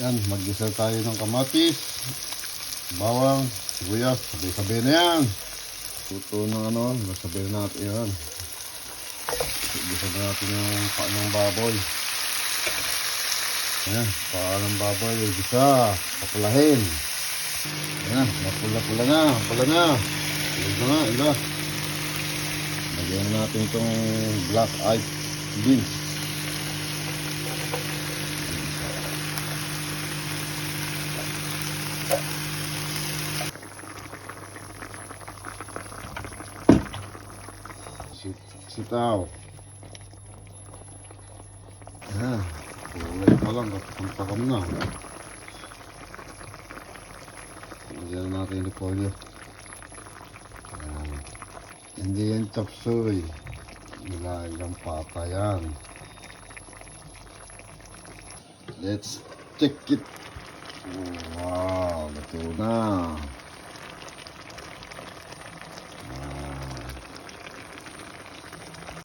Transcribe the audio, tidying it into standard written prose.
Yan, mag-gisa tayo ng kamatis, bawang, sibuyas, sabay-sabay na yan. Tuto ng ano, nasabay natin yan. Gisa na natin yung paa ng baboy. Yan, paa ng baboy, gisa, papulahin. Yan, mapula-pula na, pula na. Pula na nga, ila. Lagyan natin itong black eyed beans. Sitaw. Ayan. Kulay pa lang. Kapag na. Lagyan natin yung repolyo. Ayan. Hindi yan chop suey. Nilagang pata yan. Let's check it. Wow. Luto na.